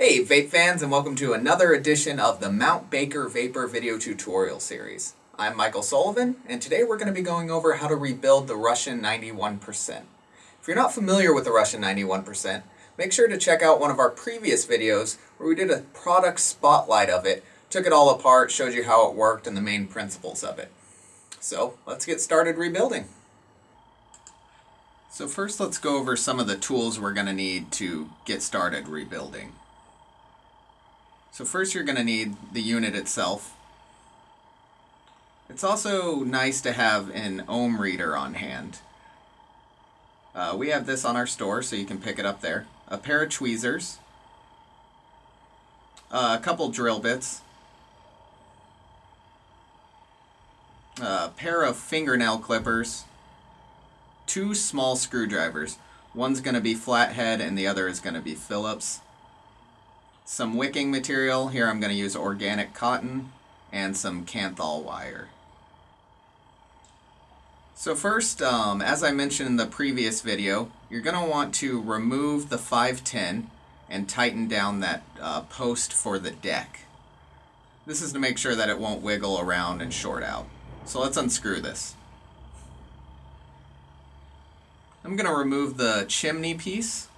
Hey vape fans, and welcome to another edition of the Mount Baker Vapor video tutorial series. I'm Michael Sullivan, and today we're going to be going over how to rebuild the Russian 91%. If you're not familiar with the Russian 91%, make sure to check out one of our previous videos where we did a product spotlight of it, took it all apart, showed you how it worked and the main principles of it. So let's get started rebuilding. So first let's go over some of the tools we're going to need to get started rebuilding. So first you're going to need the unit itself. It's also nice to have an ohm reader on hand. We have this on our store so you can pick it up there. A pair of tweezers, a couple drill bits, a pair of fingernail clippers, two small screwdrivers. One's going to be flathead and the other is going to be Phillips. Some wicking material. Here I'm going to use organic cotton and some Kanthal wire. So first, as I mentioned in the previous video, you're going to want to remove the 510 and tighten down that post for the deck. This is to make sure that it won't wiggle around and short out. So let's unscrew this. I'm going to remove the chimney piece,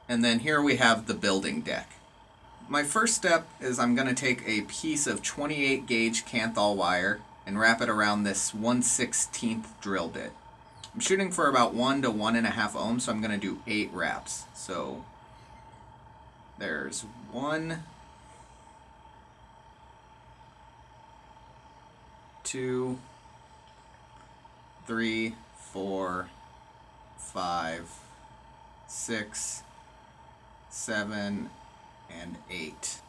and then here we have the building deck. My first step is I'm going to take a piece of 28 gauge Kanthal wire and wrap it around this 1/16 drill bit. I'm shooting for about 1 to 1.5 ohms, so I'm going to do 8 wraps. So there's 1, 2, 3, 4, 5, 6, 7, and 8.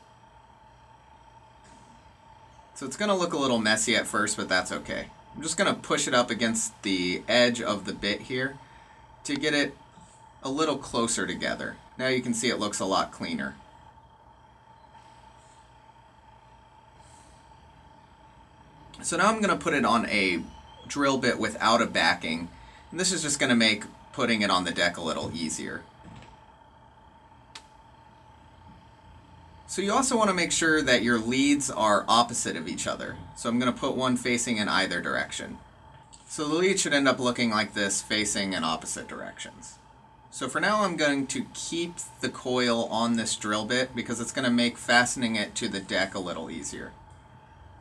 So it's going to look a little messy at first, but that's okay. I'm just going to push it up against the edge of the bit here to get it a little closer together. Now you can see it looks a lot cleaner. So now I'm going to put it on a drill bit without a backing, and this is just going to make putting it on the deck a little easier. So you also want to make sure that your leads are opposite of each other. So I'm going to put one facing in either direction. So the lead should end up looking like this, facing in opposite directions. So for now I'm going to keep the coil on this drill bit because it's going to make fastening it to the deck a little easier.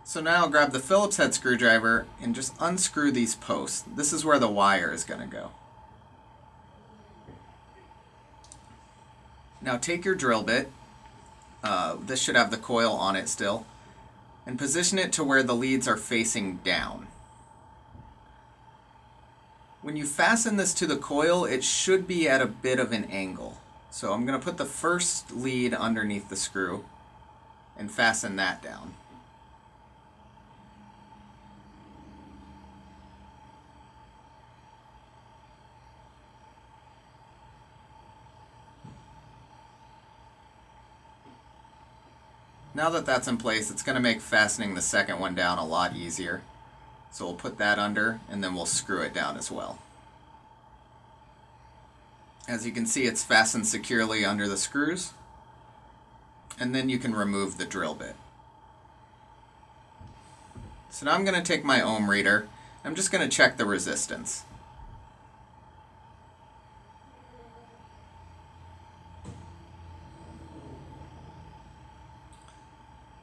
So now I'll grab the Phillips head screwdriver and just unscrew these posts. This is where the wire is going to go. Now take your drill bit. This should have the coil on it still, and position it to where the leads are facing down. When you fasten this to the coil, it should be at a bit of an angle. So I'm going to put the first lead underneath the screw and fasten that down. Now that that's in place, it's going to make fastening the second one down a lot easier. So we'll put that under, and then we'll screw it down as well. As you can see, it's fastened securely under the screws. And then you can remove the drill bit. So now I'm going to take my ohm reader. I'm just going to check the resistance.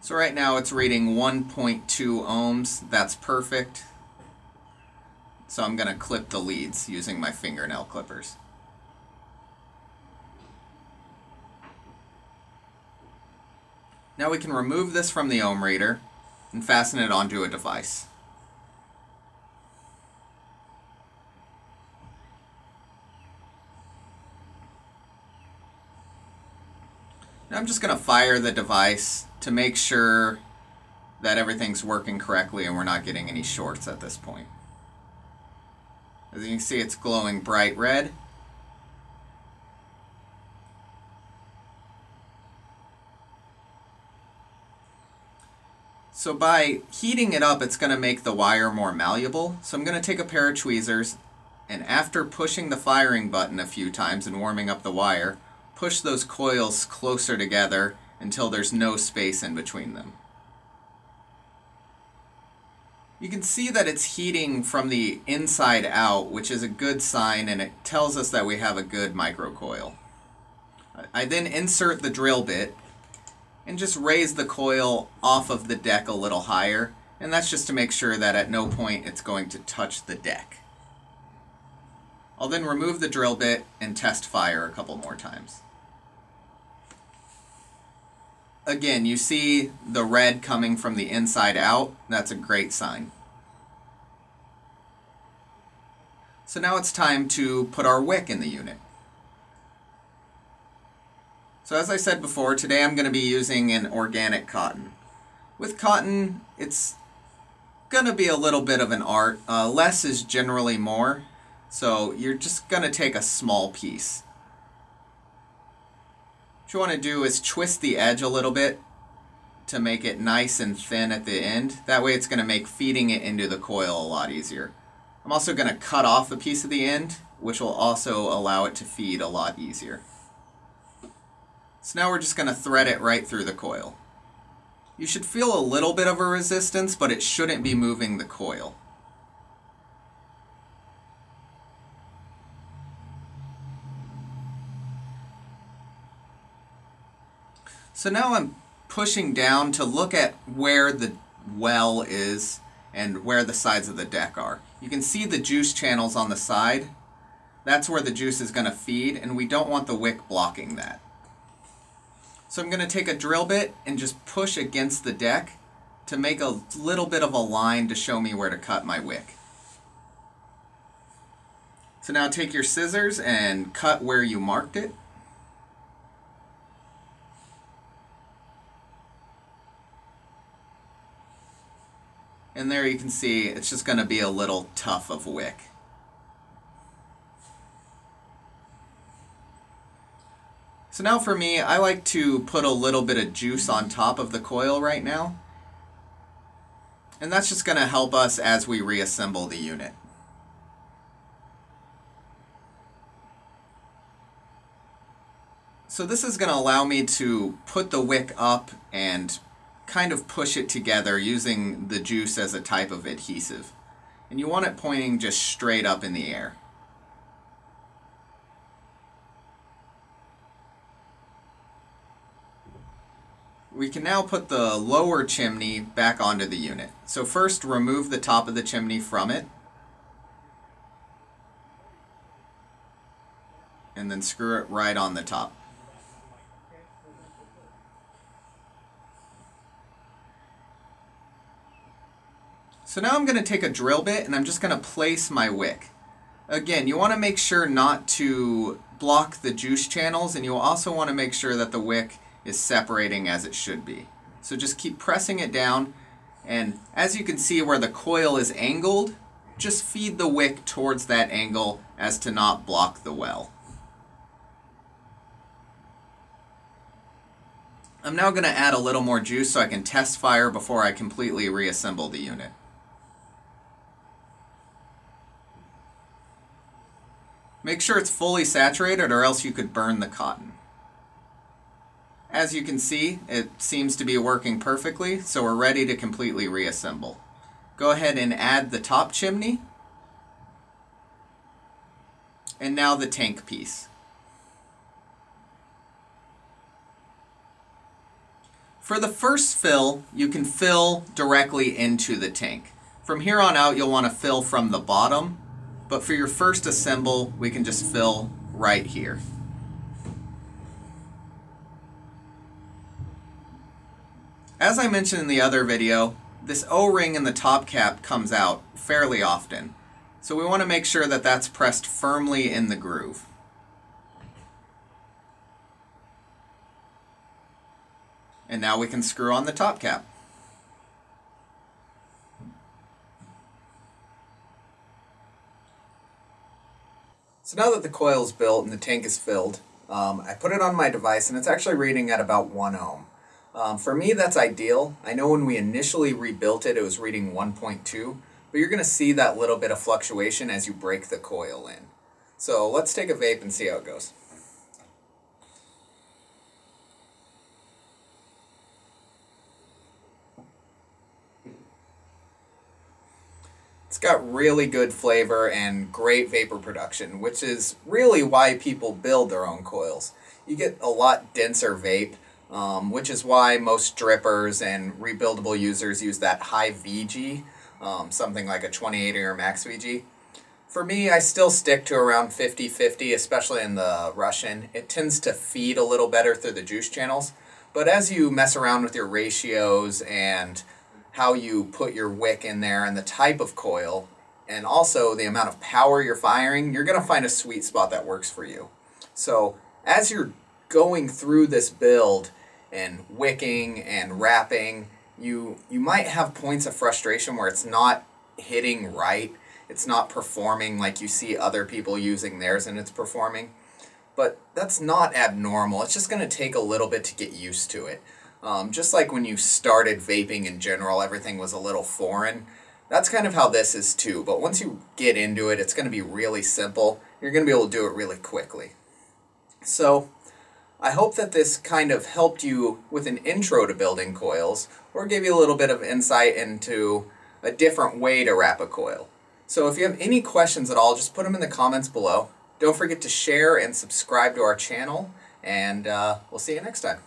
So right now it's reading 1.2 ohms. That's perfect. So I'm going to clip the leads using my fingernail clippers. Now we can remove this from the ohm reader and fasten it onto a device. Now I'm just going to fire the device to make sure that everything's working correctly and we're not getting any shorts at this point. As you can see, it's glowing bright red. So by heating it up, it's going to make the wire more malleable. So I'm going to take a pair of tweezers, and after pushing the firing button a few times and warming up the wire, push those coils closer together until there's no space in between them. You can see that it's heating from the inside out, which is a good sign, and it tells us that we have a good microcoil. I then insert the drill bit and just raise the coil off of the deck a little higher, and that's just to make sure that at no point it's going to touch the deck. I'll then remove the drill bit and test fire a couple more times. Again, you see the red coming from the inside out. That's a great sign. So now it's time to put our wick in the unit. So as I said before, today I'm going to be using an organic cotton. With cotton, it's going to be a little bit of an art. Less is generally more, so you're just going to take a small piece. What you want to do is twist the edge a little bit to make it nice and thin at the end. That way it's going to make feeding it into the coil a lot easier. I'm also going to cut off a piece of the end, which will also allow it to feed a lot easier. So now we're just going to thread it right through the coil. You should feel a little bit of a resistance, but it shouldn't be moving the coil. So now I'm pushing down to look at where the well is and where the sides of the deck are. You can see the juice channels on the side. That's where the juice is going to feed, and we don't want the wick blocking that. So I'm going to take a drill bit and just push against the deck to make a little bit of a line to show me where to cut my wick. So now take your scissors and cut where you marked it. And there you can see it's just going to be a little tough of wick. So now for me, I like to put a little bit of juice on top of the coil right now. And that's just going to help us as we reassemble the unit. So this is going to allow me to put the wick up and kind of push it together using the juice as a type of adhesive. And you want it pointing just straight up in the air. We can now put the lower chimney back onto the unit. So first remove the top of the chimney from it. And then screw it right on the top. So now I'm going to take a drill bit and I'm just going to place my wick. Again, you want to make sure not to block the juice channels, and you also want to make sure that the wick is separating as it should be. So just keep pressing it down, and as you can see where the coil is angled, just feed the wick towards that angle as to not block the well. I'm now going to add a little more juice so I can test fire before I completely reassemble the unit. Make sure it's fully saturated or else you could burn the cotton. As you can see, it seems to be working perfectly, so we're ready to completely reassemble. Go ahead and add the top chimney, and now the tank piece. For the first fill, you can fill directly into the tank. From here on out, you'll want to fill from the bottom, but for your first assemble, we can just fill right here. As I mentioned in the other video, this O-ring in the top cap comes out fairly often, so we want to make sure that that's pressed firmly in the groove. And now we can screw on the top cap. So now that the coil is built and the tank is filled, I put it on my device and it's actually reading at about 1 ohm. For me, that's ideal. I know when we initially rebuilt it, it was reading 1.2, but you're going to see that little bit of fluctuation as you break the coil in. So let's take a vape and see how it goes. So let's take a vape and see how it goes. It's got really good flavor and great vapor production, which is really why people build their own coils. You get a lot denser vape, which is why most drippers and rebuildable users use that high VG, something like a 2080 or max VG. For me, I still stick to around 50-50, especially in the Russian. It tends to feed a little better through the juice channels, but as you mess around with your ratios and how you put your wick in there and the type of coil, and also the amount of power you're firing, you're going to find a sweet spot that works for you. So as you're going through this build and wicking and wrapping, you might have points of frustration where it's not hitting right. It's not performing like you see other people using theirs and it's performing. But that's not abnormal. It's just going to take a little bit to get used to it. Just like when you started vaping in general, everything was a little foreign. That's kind of how this is too. But once you get into it, it's going to be really simple. You're going to be able to do it really quickly. So I hope that this kind of helped you with an intro to building coils, or gave you a little bit of insight into a different way to wrap a coil. So if you have any questions at all, just put them in the comments below. Don't forget to share and subscribe to our channel, and we'll see you next time.